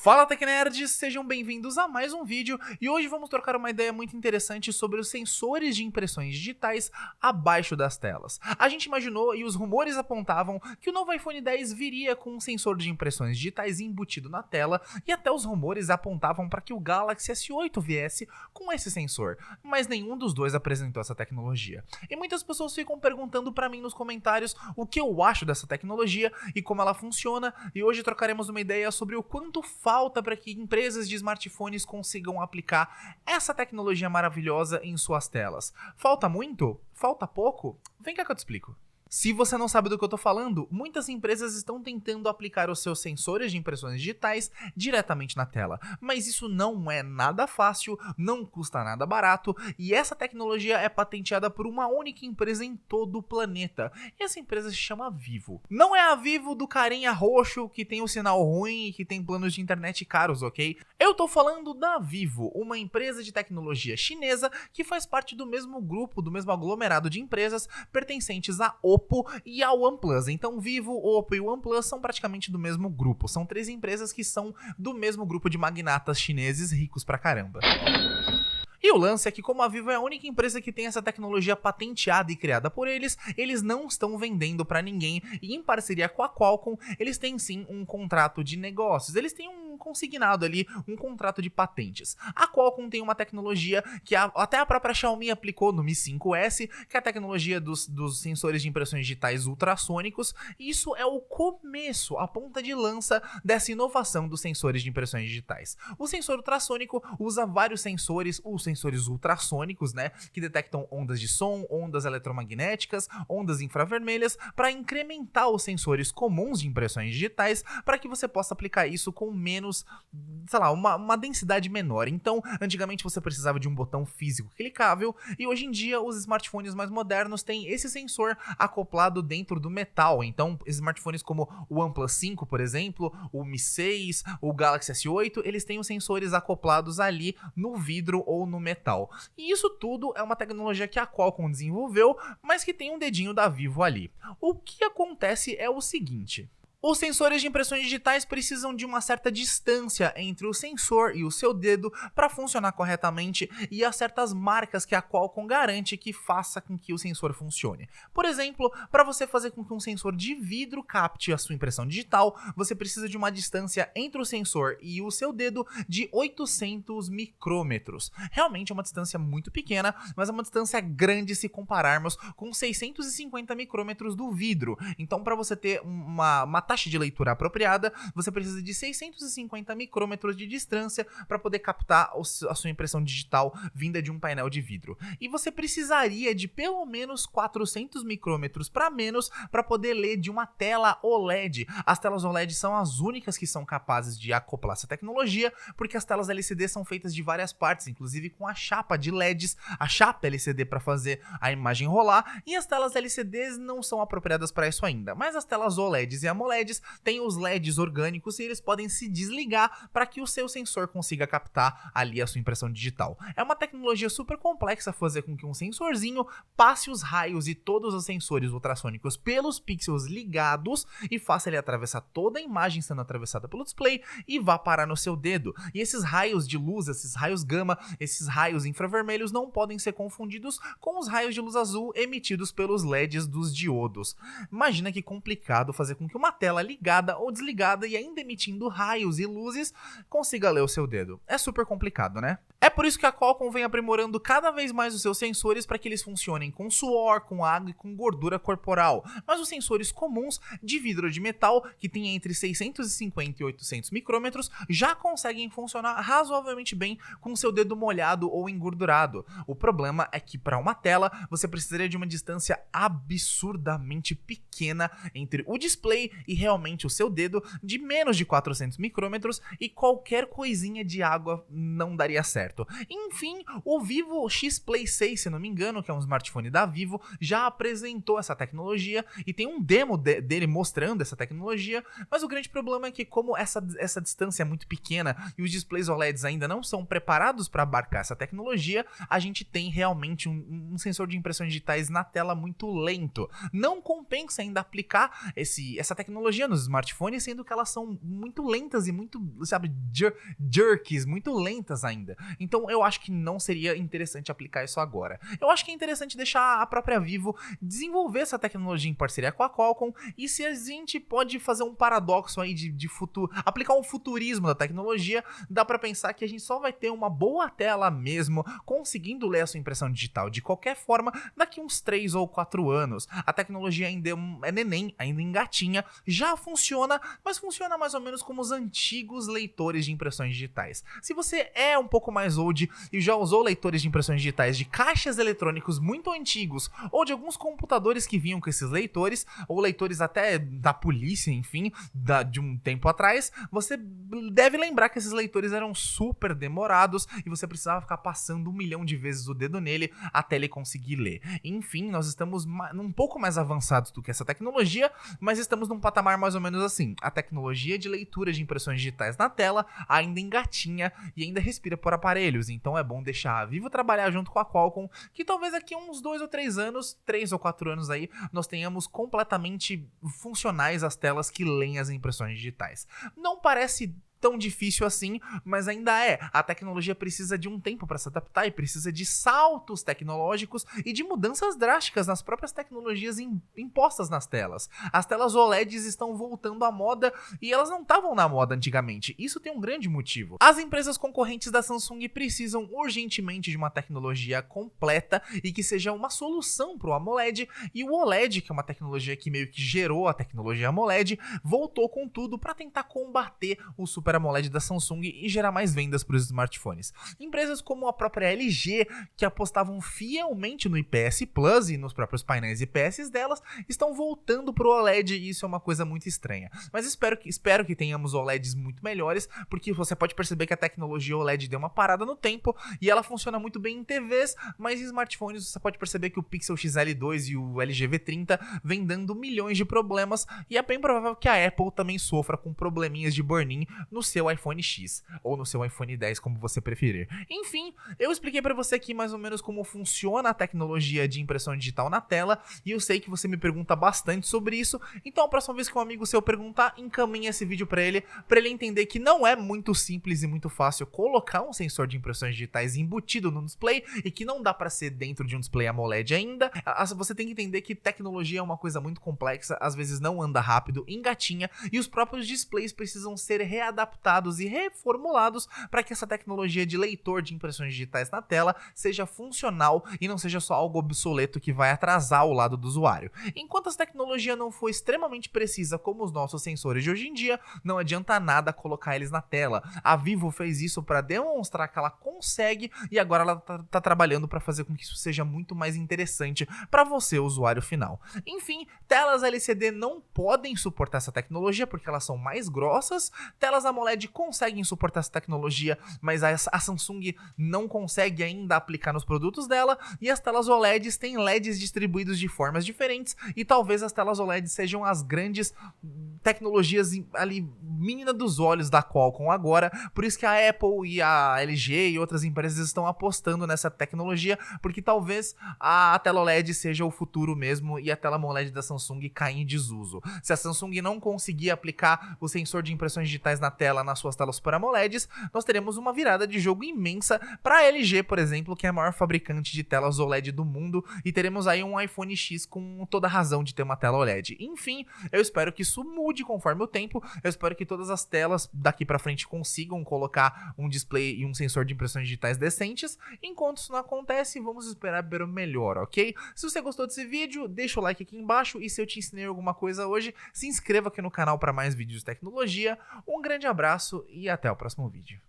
Fala Tecnerds, sejam bem-vindos a mais um vídeo e hoje vamos trocar uma ideia muito interessante sobre os sensores de impressões digitais abaixo das telas. A gente imaginou e os rumores apontavam que o novo iPhone X viria com um sensor de impressões digitais embutido na tela e até os rumores apontavam para que o Galaxy S8 viesse com esse sensor, mas nenhum dos dois apresentou essa tecnologia. E muitas pessoas ficam perguntando para mim nos comentários o que eu acho dessa tecnologia e como ela funciona, e hoje trocaremos uma ideia sobre o quanto falta para que empresas de smartphones consigam aplicar essa tecnologia maravilhosa em suas telas. Falta muito? Falta pouco? Vem cá que eu te explico. Se você não sabe do que eu tô falando, muitas empresas estão tentando aplicar os seus sensores de impressões digitais diretamente na tela, mas isso não é nada fácil, não custa nada barato e essa tecnologia é patenteada por uma única empresa em todo o planeta. E essa empresa se chama Vivo. Não é a Vivo do carinha roxo que tem o sinal ruim e que tem planos de internet caros, ok? Eu tô falando da Vivo, uma empresa de tecnologia chinesa que faz parte do mesmo grupo, do mesmo aglomerado de empresas pertencentes à Oppo e a OnePlus. Então Vivo, Oppo e OnePlus são praticamente do mesmo grupo. São três empresas que são do mesmo grupo de magnatas chineses ricos pra caramba. E o lance é que como a Vivo é a única empresa que tem essa tecnologia patenteada e criada por eles, eles não estão vendendo pra ninguém e em parceria com a Qualcomm, eles têm sim um contrato de negócios, eles têm um consignado ali, um contrato de patentes. A Qualcomm tem uma tecnologia que até a própria Xiaomi aplicou no Mi 5S, que é a tecnologia dos sensores de impressões digitais ultrassônicos, e isso é o começo, a ponta de lança dessa inovação dos sensores de impressões digitais. O sensor ultrassônico usa vários sensores, os sensores ultrassônicos, né, que detectam ondas de som, ondas eletromagnéticas, ondas infravermelhas, para incrementar os sensores comuns de impressões digitais, para que você possa aplicar isso com menos, sei lá, uma densidade menor. Então, antigamente você precisava de um botão físico clicável, e hoje em dia os smartphones mais modernos têm esse sensor acoplado dentro do metal. Então, smartphones como o OnePlus 5, por exemplo, o Mi 6, o Galaxy S8, eles têm os sensores acoplados ali no vidro ou no metal. E isso tudo é uma tecnologia que a Qualcomm desenvolveu, mas que tem um dedinho da Vivo ali. O que acontece é o seguinte: os sensores de impressões digitais precisam de uma certa distância entre o sensor e o seu dedo para funcionar corretamente, e há certas marcas que a Qualcomm garante que faça com que o sensor funcione. Por exemplo, para você fazer com que um sensor de vidro capte a sua impressão digital, você precisa de uma distância entre o sensor e o seu dedo de 800 micrômetros. Realmente é uma distância muito pequena, mas é uma distância grande se compararmos com 650 micrômetros do vidro. Então, para você ter uma taxa de leitura apropriada, você precisa de 650 micrômetros de distância para poder captar a sua impressão digital vinda de um painel de vidro. E você precisaria de pelo menos 400 micrômetros para menos para poder ler de uma tela OLED. As telas OLED são as únicas que são capazes de acoplar essa tecnologia, porque as telas LCD são feitas de várias partes, inclusive com a chapa de LEDs, a chapa LCD para fazer a imagem rolar, e as telas LCDs não são apropriadas para isso ainda. Mas as telas OLEDs e AMOLEDs tem os LEDs orgânicos e eles podem se desligar para que o seu sensor consiga captar ali a sua impressão digital. É uma tecnologia super complexa fazer com que um sensorzinho passe os raios e todos os sensores ultrassônicos pelos pixels ligados e faça ele atravessar toda a imagem sendo atravessada pelo display e vá parar no seu dedo. E esses raios de luz, esses raios gama, esses raios infravermelhos não podem ser confundidos com os raios de luz azul emitidos pelos LEDs dos diodos. Imagina que complicado fazer com que uma tela ligada ou desligada e ainda emitindo raios e luzes consiga ler o seu dedo. É super complicado, né? É por isso que a Qualcomm vem aprimorando cada vez mais os seus sensores para que eles funcionem com suor, com água e com gordura corporal. Mas os sensores comuns de vidro ou de metal, que tem entre 650 e 800 micrômetros, já conseguem funcionar razoavelmente bem com seu dedo molhado ou engordurado. O problema é que para uma tela você precisaria de uma distância absurdamente pequena entre o display e realmente o seu dedo, de menos de 400 micrômetros, e qualquer coisinha de água não daria certo. Enfim, o Vivo X Play 6, se não me engano, que é um smartphone da Vivo, já apresentou essa tecnologia e tem um demo dele mostrando essa tecnologia, mas o grande problema é que como essa distância é muito pequena e os displays OLEDs ainda não são preparados para abarcar essa tecnologia, a gente tem realmente um sensor de impressões digitais na tela muito lento. Não compensa ainda aplicar essa tecnologia tecnologia nos smartphones, sendo que elas são muito lentas e muito, sabe, jerks, muito lentas ainda. Então eu acho que não seria interessante aplicar isso agora. Eu acho que é interessante deixar a própria Vivo desenvolver essa tecnologia em parceria com a Qualcomm, e se a gente pode fazer um paradoxo aí de futuro, aplicar um futurismo da tecnologia, dá pra pensar que a gente só vai ter uma boa tela mesmo, conseguindo ler a sua impressão digital de qualquer forma daqui uns 3 ou 4 anos. A tecnologia ainda é neném, ainda engatinha, já funciona, mas funciona mais ou menos como os antigos leitores de impressões digitais. Se você é um pouco mais old e já usou leitores de impressões digitais de caixas eletrônicos muito antigos, ou de alguns computadores que vinham com esses leitores, ou leitores até da polícia, enfim, de um tempo atrás, você deve lembrar que esses leitores eram super demorados e você precisava ficar passando 1 milhão de vezes o dedo nele até ele conseguir ler. Enfim, nós estamos um pouco mais avançados do que essa tecnologia, mas estamos num patamar mais ou menos assim. A tecnologia de leitura de impressões digitais na tela ainda engatinha e ainda respira por aparelhos, então é bom deixar a Vivo trabalhar junto com a Qualcomm, que talvez daqui a uns 2 ou 3 anos, 3 ou 4 anos aí, nós tenhamos completamente funcionais as telas que leem as impressões digitais. Não parece tão difícil assim, mas ainda é. A tecnologia precisa de um tempo para se adaptar e precisa de saltos tecnológicos e de mudanças drásticas nas próprias tecnologias impostas nas telas. As telas OLEDs estão voltando à moda e elas não estavam na moda antigamente. Isso tem um grande motivo. As empresas concorrentes da Samsung precisam urgentemente de uma tecnologia completa e que seja uma solução para o AMOLED, e o OLED, que é uma tecnologia que meio que gerou a tecnologia AMOLED, voltou com tudo para tentar combater o Super AMOLED da Samsung e gerar mais vendas para os smartphones. Empresas como a própria LG, que apostavam fielmente no IPS Plus e nos próprios painéis IPS delas, estão voltando para o OLED, e isso é uma coisa muito estranha. Mas espero que tenhamos OLEDs muito melhores, porque você pode perceber que a tecnologia OLED deu uma parada no tempo e ela funciona muito bem em TVs, mas em smartphones você pode perceber que o Pixel XL2 e o LG V30 vem dando milhões de problemas, e é bem provável que a Apple também sofra com probleminhas de burn-in no seu iPhone X, ou no seu iPhone 10, como você preferir. Enfim, eu expliquei pra você aqui mais ou menos como funciona a tecnologia de impressão digital na tela, e eu sei que você me pergunta bastante sobre isso, então a próxima vez que um amigo seu perguntar, encaminhe esse vídeo pra ele entender que não é muito simples e muito fácil colocar um sensor de impressões digitais embutido no display, e que não dá pra ser dentro de um display AMOLED ainda. Você tem que entender que tecnologia é uma coisa muito complexa, às vezes não anda rápido, engatinha, e os próprios displays precisam ser readaptados e reformulados para que essa tecnologia de leitor de impressões digitais na tela seja funcional e não seja só algo obsoleto que vai atrasar o lado do usuário. Enquanto essa tecnologia não for extremamente precisa como os nossos sensores de hoje em dia, não adianta nada colocar eles na tela. A Vivo fez isso para demonstrar que ela consegue, e agora ela tá trabalhando para fazer com que isso seja muito mais interessante para você, usuário final. Enfim, telas LCD não podem suportar essa tecnologia porque elas são mais grossas. Telas AMOLED conseguem suportar essa tecnologia, mas a Samsung não consegue ainda aplicar nos produtos dela, e as telas OLEDs têm LEDs distribuídos de formas diferentes, e talvez as telas OLED sejam as grandes tecnologias ali, menina dos olhos da Qualcomm agora, por isso que a Apple e a LG e outras empresas estão apostando nessa tecnologia, porque talvez a tela OLED seja o futuro mesmo e a tela AMOLED da Samsung caia em desuso. Se a Samsung não conseguir aplicar o sensor de impressões digitais na tela, nas suas telas Super AMOLEDs, nós teremos uma virada de jogo imensa para a LG, por exemplo, que é a maior fabricante de telas OLED do mundo, e teremos aí um iPhone X com toda a razão de ter uma tela OLED. Enfim, eu espero que isso mude conforme o tempo, eu espero que todas as telas daqui para frente consigam colocar um display e um sensor de impressões digitais decentes. Enquanto isso não acontece, vamos esperar ver o melhor, ok? Se você gostou desse vídeo, deixa o like aqui embaixo, e se eu te ensinei alguma coisa hoje, se inscreva aqui no canal para mais vídeos de tecnologia. Um grande abraço e até o próximo vídeo.